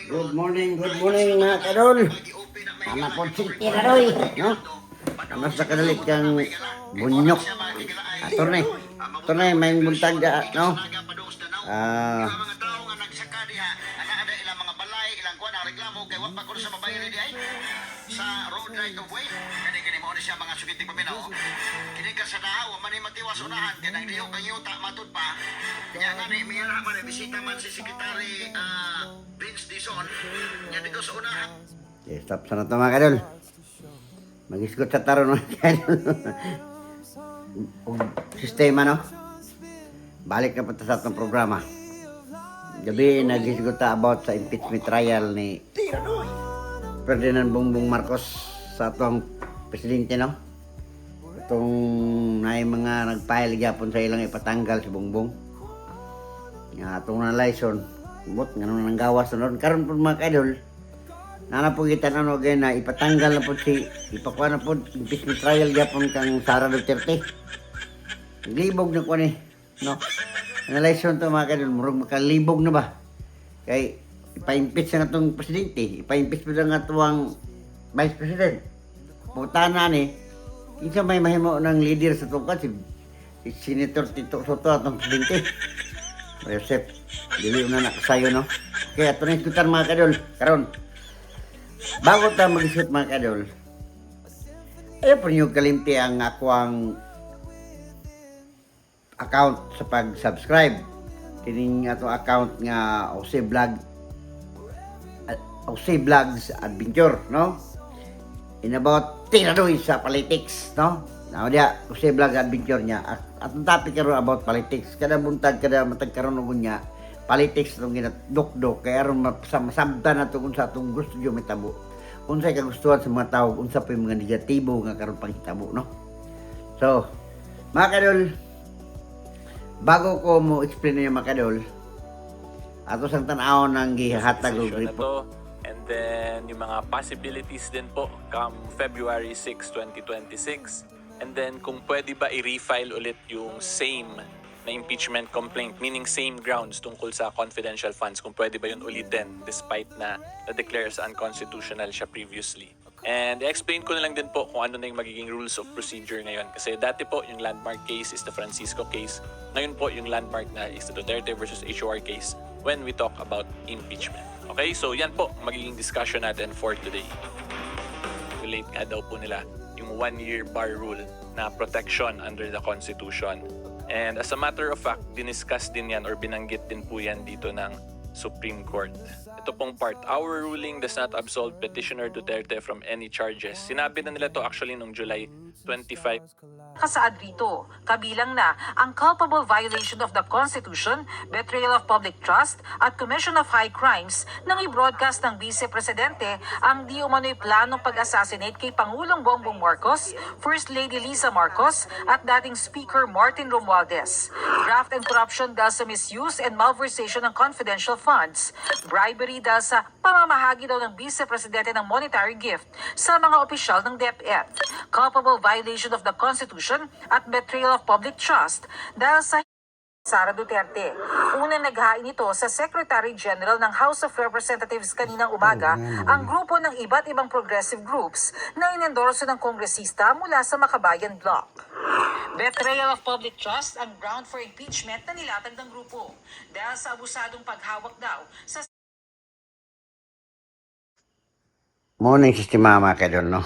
Good morning mga kadol. Ana po si Tiraroy, no? Ano sa kadalit kang bunyok. Ato na, may buntag, no? Ah, sa road right of way kini mo ni siya mga sugiting paminaw kini ka sa dahaw man ni matiwas unahan kanang diyo kang yuta matud pa kanya nga ni mira man bisita man si Secretary Vince Dizon nya dito sa unahan. stop sana to mga kadol. Mag-isgot sa taron mga kadol. Sistema, no? Balik na punta sa atong programa. Gabi nag-isgot about sa impeachment trial ni Ferdinand Bongbong Marcos sa atong presidente, no? Itong mga nagpahil gyapon sa ilang ipatanggal si Bongbong. Nga atong na license, bot ngano nang gawas nun. Karon pud mga kaidol, nana po kita na ipatanggal na po ipakuha na po impeachment trial gyapon kang Sara Duterte. Libog na ko ni, no? Na license to mga kaidol, murag makalibog na ba? Kay ipa-impeach na itong presidente, ipa-impeach mo na nga itong vice president. Puta na ni, isa may mahimo ng leader sa tungkol, si Senator Tito Soto at ang presidente. Joseph, dili na nakasayo, no? Kaya ito na iskutan mga kadol, karon. Bago tayo mag-isut mga kadol, ayaw po niyo kalimti ang ako ang account sa pag-subscribe. Tining ato account nga OC Vlogs Adventure, no? In about tiradoy sa politics, no? Now dia OC Vlogs Adventure niya. At ang topic karon about politics. Kada buntag kada matag karon ug niya politics nung ginadukdok kay aron masabtan nato kung sa atong gusto yo mitabo. Unsay kagustuhan sa mga tawo, unsa pa yung mga negatibo nga karon panghitabo, no? So, mga kadol, bago ko mo explain niya mga kadol, ato sang tan-aw nang gihatag og report. And then, yung mga possibilities din po come February 6, 2026. And then, kung pwede ba i-refile ulit yung same na impeachment complaint, meaning same grounds tungkol sa confidential funds, kung pwede ba yun ulitin despite na na-declare sa unconstitutional siya previously. And i-explain ko na lang din po kung ano na yung magiging rules of procedure ngayon. Kasi dati po, yung landmark case is the Francisco case. Ngayon po, yung landmark na is the Duterte versus HOR case when we talk about impeachment. Okay, so yan po magiging discussion natin for today. Relate nga daw po nila yung 1-year bar rule na protection under the Constitution. And as a matter of fact, diniscuss din yan or binanggit din po yan dito ng Supreme Court. Ito pong part, our ruling does not absolve Petitioner Duterte from any charges. Sinabi na nila to actually noong July 25. Kasaad rito, kabilang na ang culpable violation of the Constitution, betrayal of public trust, at commission of high crimes nang i-broadcast ng Vice Presidente ang di umano'y planong pag-assassinate kay Pangulong Bongbong Marcos, First Lady Liza Marcos, at dating Speaker Martin Romualdez. Graft and corruption dahil sa misuse and malversation ng confidential funds, bribery dahil sa pamamahagi daw ng Vice Presidente ng monetary gift sa mga opisyal ng DepEd, culpable violation of the Constitution at betrayal of public trust dahil sa Sara Duterte. Unang naghain ito sa Secretary General ng House of Representatives kaninang umaga ang grupo ng iba't ibang progressive groups na inendorso ng kongresista mula sa Makabayan Bloc. Betrayal of public trust ang ground for impeachment na nilatag ng grupo dahil sa abusadong paghawak daw sa Morning sistema mga kadol, no?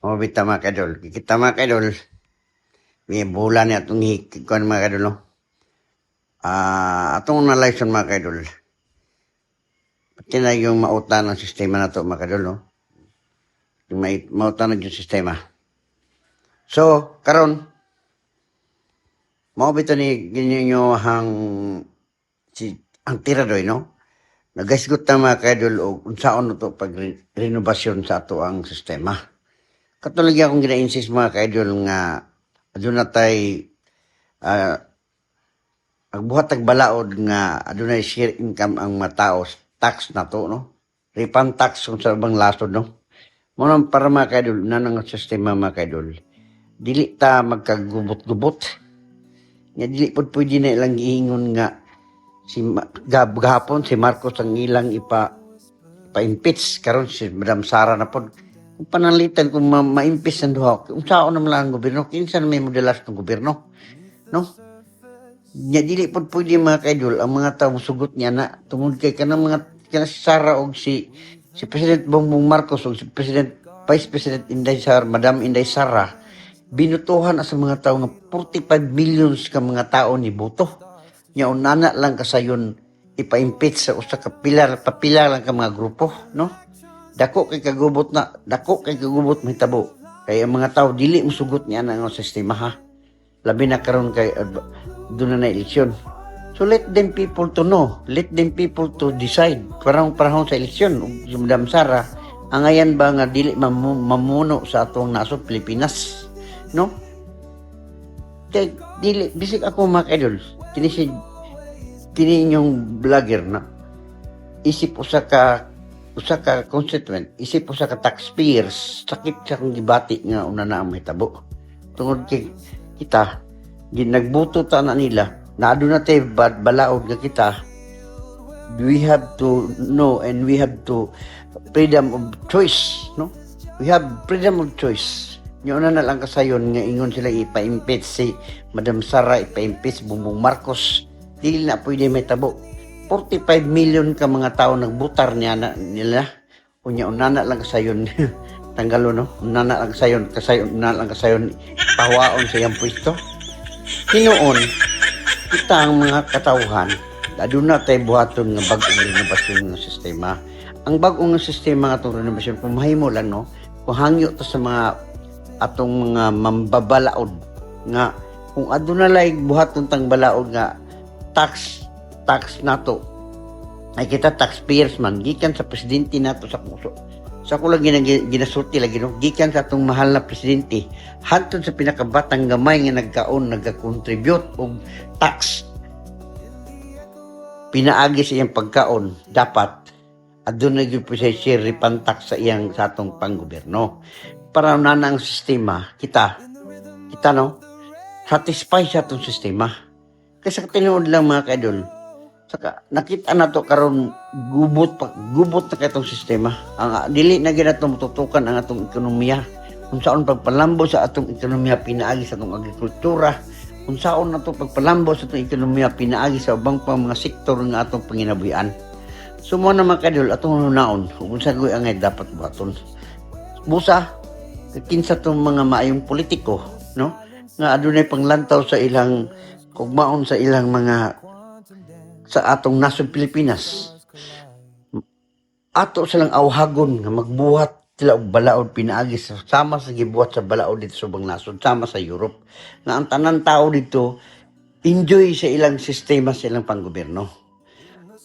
Mabita mga kadol. Kita mga kadol, may bulan niya itong hikikuan mga kadol, no? Atong na-license mga kadol. Pati na yung mautan ng sistema na ito mga kadol, no? Yung mautan ng sistema. So, karon, mabita ni ginyo ang tiradoy, no? Nagasgot na mga kadol o unsaon ito pag-renovasyon sa ato ang sistema. Katulad akong gina-insist mga kaidol nga aduna tay agbuhat ag balaod nga adunay share income ang matao tax na to, no? Refund tax kung sa bang lasod, no? Muna para mga kaidol na ng sistema mga kaidol. Dili ta magkagubot-gubot. Nga dili pod pwede na ilang giingon nga gahapon si Marcos ang ilang ipa-impeach karon si Madam Sara na pod. Kung panalitan kung ma-impeach ang duha, unsaon naman lang ang gobyerno, kinsa na may modelas ng gobyerno, no? Nya dili pod pwede mga kaidol ang mga tawo sugot niya na tungod kay kanang mga si Sara og si President Bongbong Marcos og si Vice President Inday Sara, Madam Inday Sara, binutuhan sa mga tao nga 45 millions ka mga tao ni boto. Nya unana lang kasayon ipa-impeach sa usa ka pilar lang ka mga grupo, no? Dako kay kagubot mahitabo. Kay ang mga tao dili mosugot niya na nga sistema ha. Labi na karon kay doon na eleksyon. So let them people to know, let them people to decide. Parang sa eleksyon, si Madam Sara, ang ayan ba nga dili mamuno sa atong nasod Pilipinas, no? Kay dili bisik ako mga idol, kini inyong vlogger na isip usa ka constituent, isip usa ka taxpayers, sakit sa kong gibati nga una na ang mahitabo. Tungod kay kita ginagbuto ta na nila na aduna tay balaod nga kita, we have to know and we have to freedom of choice, no? We have freedom of choice. Yung na lang kasayon nga ingon sila ipa-impeach si Madam Sara, ipa-impeach Bongbong Marcos, dili na pwede may tabo. 45 million ka mga tao nagbutar nila. Unya unana lang kasayon tanggalo, no? Unana lang kasayon pahawaon sa iyang pwesto. Hinoon kita ang mga katawhan, aduna tay buhaton nga bag-ong renovasyon ng sistema. Ang bag-ong sistema nga itong renovasyon, kung mahimo lang, no? Kung hangyo to sa mga atong mga mambabalaod nga, kung aduna lay buhaton tang balaod nga tax nato, ay kita taxpayers man, gikan sa presidente nato sa puso. Sa ko lang ginasulti lagi, no? Gikan sa atong mahal na presidente, hantod sa pinakabatang gamay nga nagka-contribute og tax, pinaagi sa iyang pagkaon, dapat adun na gyud siya share repantax sa iyang sa atong panggobyerno. Para na ang sistema, kita no, satisfy sa atong sistema. Kasi tinuod lang mga kaidol, saka nakita na to karon gubot na katong sistema. Ang dili na ginatong tutukan ang atong ekonomiya. Kung saan pagpalambo sa atong ekonomiya pinaagi sa atong agrikultura, kung saan na to pagpalambo sa atong ekonomiya pinaagi sa ubang pang mga sektor nga atong panginabuhian. So mo na mga kadol atong hunaon kung sa goy angay dapat buhaton. Busa kinsa tong mga maayong politiko, no? Nga adunay panglantaw sa ilang kugmaon sa ilang mga sa atong nasod Pilipinas. Ato silang awhagon nga magbuhat sila og balaod pinaagi sama sa gibuhat sa balaod dito sa ubang nasod, sama sa Europe. Nga ang tanan tao dito enjoy sa ilang sistema, sa ilang panggobyerno.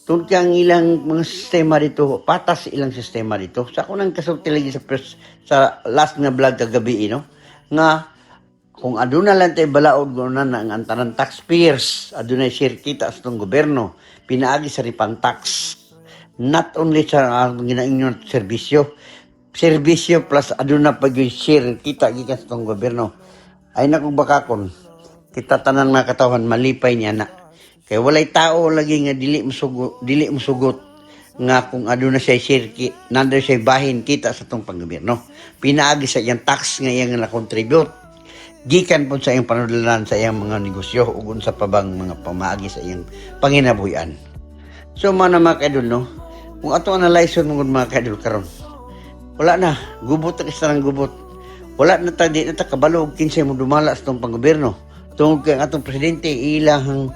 Tungkol ang ilang mga sistema dito, patas ilang sistema dito. Sa ako nang kasulti lagi sa last nga vlog kagabi, no? Nga kung aduna lang tayo balaod guna na ang tanan taxpayers, aduna share kita sa itong gobyerno, pinaagi sa refund tax. Not only sa ginaingon serbisyo plus aduna pag yung share kita gikan sa itong gobyerno. Ay nakong bakakon, kita tanan mga katawhan malipay niya na. Kaya walay tao lagi nga dili musugot nga kung aduna siya share nanda siya bahin kita sa itong panggobyerno. Pinaagi sa iyang tax nga iyang na-contribute. Gikan po sa iyang panudlanan sa iyang mga negosyo ug unsa pa bang mga pamaagi sa iyang panginabuhian. So mga kaidol, no? Kung ato analyze mga kaidol karon, wala na gubot ta kisarang gubot. Wala na ta di na ta kabalo kinsay mo dumala sa itong panggobyerno. Tungod kay atong presidente ilahang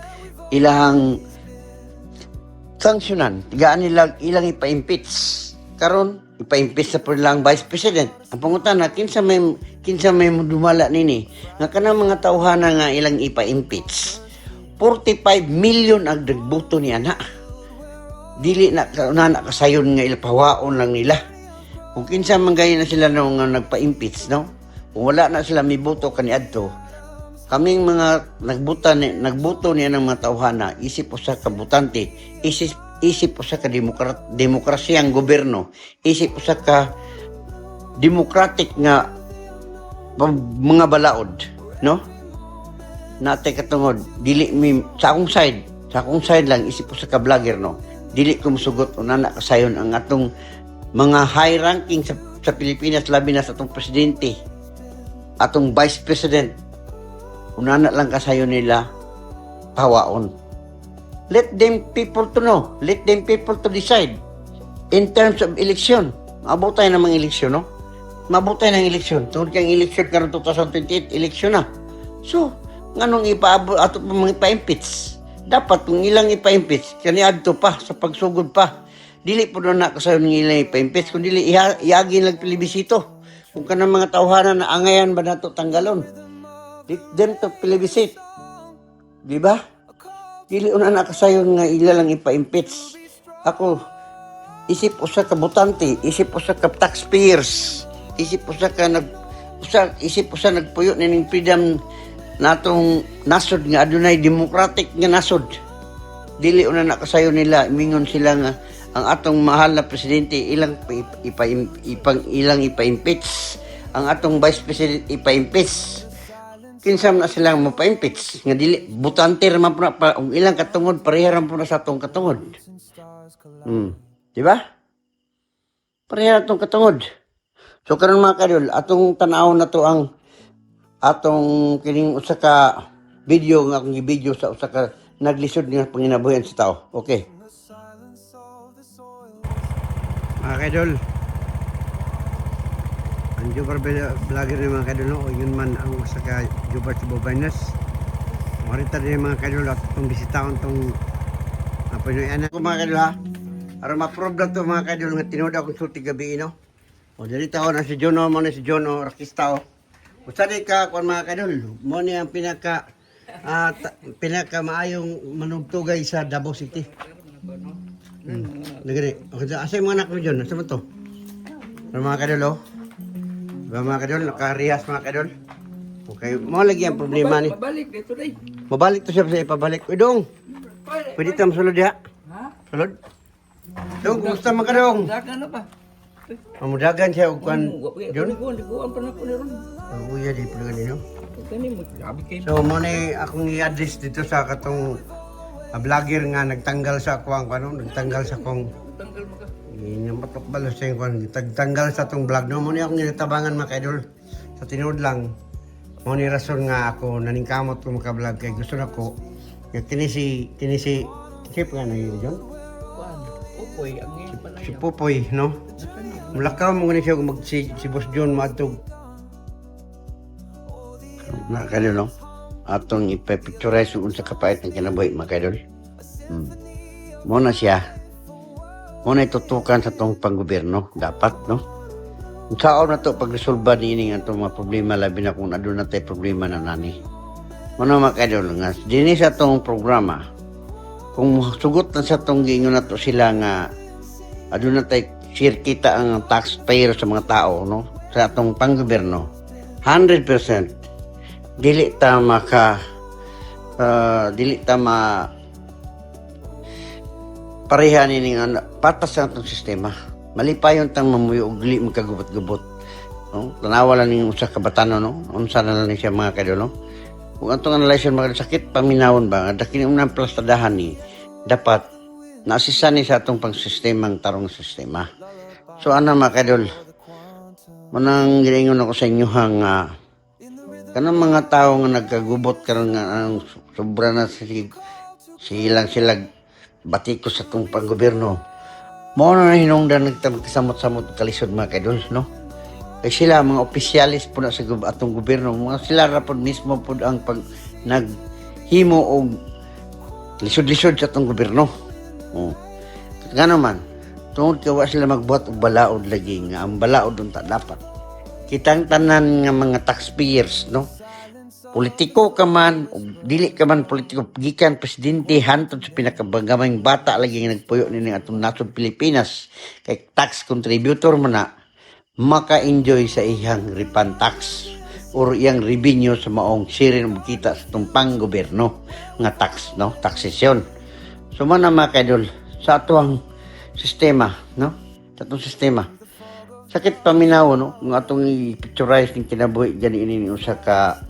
sanksyonan, tigaan nila ilang ipa-impeach. Karon ipa-impeach sa lang vice president. Ang pangutana kinsa may dumala nini nga kanang mga tawhana nga ilang ipa-impeach. 45 million ang dagbuto niya na. Dili na kasayon nga ilpawaon lang nila. Kung kinsa man gaya na sila nung nagpa-impeach, no? Kung wala na sila miboto kaniadto, kaming mga nagbuto niya ng mga tawhana, isip po sa kabutante, isip po sa demokrasyang gobyerno, isip po sa democratic nga mga balaod, no? Natay katungod, dili mi sa akong side, Sa akong side lang, isip ko sa ka-vlogger, no? Dili ko musugot o nana kasayon ang atong mga high ranking sa Pilipinas, labi na sa atong presidente, atong vice president. Unana lang kasayon nila, pawaon. Let them people to know. Let them people to decide. In terms of election, maabot tayo ng mga eleksyon, no? Maabot tayo ng eleksyon. Tungkol kang eleksyon karon 2028, eleksyon na. So, nganong ipaabot ato pa mga ipa-impeach? Dapat kung ilang ipa-impeach, kaniadto pa sa pagsugod pa. Dili po na kasayon ng ilang ipa-impeach, kung dili iagi lang plebisito. Kung kanang mga tawhanan na angayan ba nato tanggalon. Let them to plebiscite. Di ba? Dili una na kasayon nga ila lang ipa-impeach. Ako, isip usa ka botante, isip usa ka taxpayers, isip usa nagpuyo ning freedom natong nasod nga adunay democratic nga nasod. Dili una na kasayo nila mingon sila nga ang atong mahal na presidente ilang ipa-impeach, ang atong vice president ipa-impeach. Kinsa na silang mapa-impeach nga dili butante ra man pa ang ilang katungod pareha ra po na sa atong katungod. Di ba? Pareha atong katungod. So karon mga kadol, atong tan-aw na to ang atong kining usa ka video nga akong i-video sa usa ka naglisod nga panginabuhian sa tao. Okay. Mga kadol, ang Jubar vlogger ni mga kadol, o yun man ang usa ka Jubar sa Bobaynas. Marita din mga kadol at itong bisitaon itong Pinoy-anak ko mga kadol ha. Para ma-prove na ito mga kadol nga tinood akong sulti gabi no. O dali tao na si Jono, mo na si Jono, rakista o. Basta di ka kung mga kadol, mo ni ang pinaka maayong manugtugay sa Davao City. Nagani. Okay, asa yung mga anak mo dyan? Asa mo to? Pero mga kadol o. Diba mga kadol, nakarihas mga kadol. Okay, mo lagi ang problema ni. Mabalik dito day. Mabalik to siya sa ipabalik. Uy dong, pwede tayo masulod ya? Ha? Sulod? Dong, kumusta mga kadong? Dagan na ba? Mamudagan siya o kwan John? Liguan pa na ko ni ron. Uya di pa ganito. Kani mo grabe kay. So mo ni akong i-address dito sa katong vlogger nga nagtanggal sa akong nagtanggal sa akong Tanggal mo ka. matok balo sa kwan nagtanggal sa atong vlog no mo ni akong ginatabangan mga kaidol sa tinuod lang mo ni rason nga ako naningkamot ko maka-vlog kay gusto nako nga tinisi chip nga na yun John Kuan. Upoy ang ngayon pa na si yan. Popoy no mulakaw mo ni siya mag si Boss John maadtog na kayo no atong ipapicturize yung sa kapait ng kinabuhi mga kaidol. Muna siya muna itutukan sa tong panggobyerno dapat no kung saan na to pagresolba nining atong mga problema labi na kung adun na tayo problema na nani muna mga kaidol nga dini sa tong programa kung sugot na sa tong giingon na to sila nga adun na tayo share kita ang taxpayer sa mga tao no sa atong panggobyerno 100% dili ta pareha nining patas ang itong sistema. Malipayon tang mamuyo og dili magkagubot-gubot. No? Tanawa lang ning usa ka batanon no. Unsa na lang siya mga kadol no. Kung atong analyze mga sakit paminawon ba nga kini unang plastadahan ni dapat naasisan ni sa atong pangsistemang tarong sistema. So ana mga kadol manang giingon ako sa inyo hang kanang mga tao nga nagkagubot karon nga ang sobra na silang batikos sa itong panggobyerno. Mao na hinungdan nagkasamot-samot kalisod mga kaidol, no? Kaya sila, mga opisyalis po na sa atong gobyerno, mga sila rapod mismo po ang naghimo o lisod-lisod sa atong gobyerno. Nga naman, tungod kawa sila magbuhat og balaod lagi nga ang balaod unta dapat kitang tanan nga mga taxpayers no politiko ka man o dili ka man politiko gikan presidente hantod sa pinakabagamang bata lagi nga nagpuyo nini atong nasod Pilipinas kay tax contributor man na maka-enjoy sa iyang refund tax or iyang revenue sa maong sirin mo kita sa itong panggobyerno nga tax no taxation so man na mga kaidol sa atong sistema no sa atong sistema sakit paminaw no ng atong i-picturize ng kinabuhi gani ini usa ka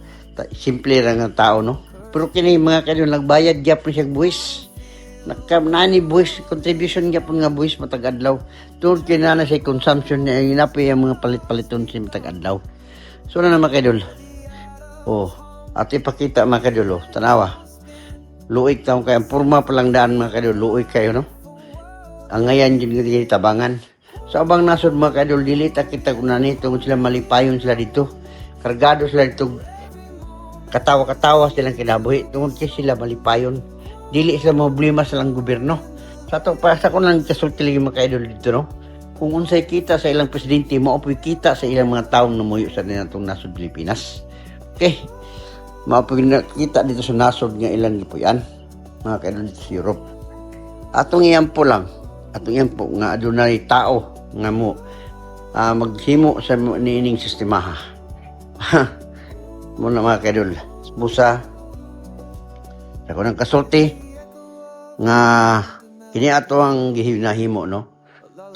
simple ra nga tao no pero kini mga kadyon nagbayad gyapon siya buwis nani buwis contribution gyapon nga buwis matag adlaw. Tungod kay na say consumption niya inapoy ang mga palit-paliton sa matag adlaw. So na mga kaidol. Oh, at ipakita mga kaidol, tanawa. Luoy taong kay ang porma pa lang daan mga kaidol, luoy kayo no. Ang ngayon yung tabangan. So abang nasod mga kaidol, dili ta kita kunani tungod sila malipayon sila dito. Kargado sila dito. Katawa-katawa silang kinabuhi tungod kay sila malipayon. Dili sila problema sa lang gobyerno. Sa to para sa kun lang kasulti lagi mga kaidol dito no. Kung unsay kita sa ilang presidente, mao po'y kita sa ilang mga taong namuyo sa natong nasod Pilipinas. Okay. Maapag nakita dito sa nasod nga ilang gipuyan mga kaidol dito sa Europe. Atong iyampo lang, atong iyampo nga adunay tao nga mo maghimo sa niining sistema. Muna mga kaidol, busa ako ng kasulti nga kini ato ang gihinahimo no.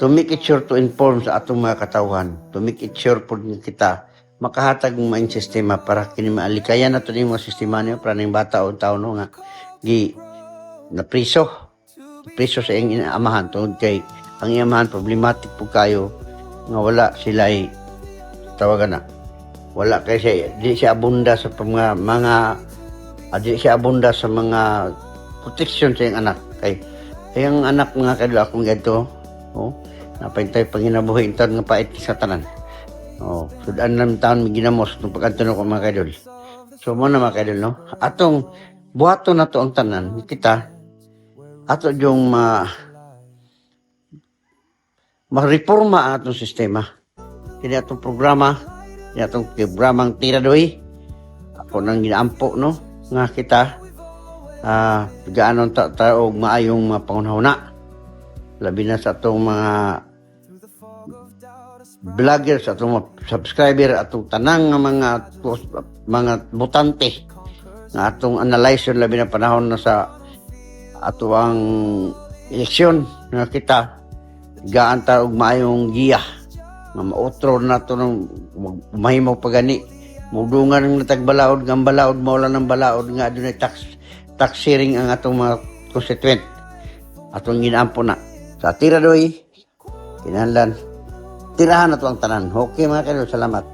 To make it sure to inform sa atong mga katawhan, to make it sure po kita makahatag ng maing sistema para kini maalikayan nato ni mga sistema niyo para ning bata o tao no nga gi na priso sa iyang amahan tungod kay ang iyang amahan problematic po kayo nga wala sila ay tawagan na wala kay siya di siya abunda sa mga di siya abunda sa mga protection sa iyang anak kay iyang anak mga kadlo akong ganito oh napaytay panginabuhi intan nga pait sa tanan. Oh, sudan ng taon may ginamos nung pagkantuno ko mga kaidol. So mo na mga kaidol no. Atong buhaton na to ang tanan kita. Ato yung ma-reforma ang atong sistema. Kini atong programa, kini atong programang Tiradoy. Ako nang ginaampo no nga kita gaanon ta og maayong mga pangunahuna. Labi na sa atong mga vloggers atong subscriber atong tanang nga mga botante nga atong analyzer labi na panahon na sa ato ang eleksyon nga kita gaanta og maayong giya nga mautro nato ng mahimaw pagani mudungan ng natagbalaod nga balaod mawala ng balaod nga adunay tax sharing ang atong mga constituent atong ginaampo na sa Tiradoy kinahanglan tirahan na to ang tanan. Okay mga kaidol, salamat.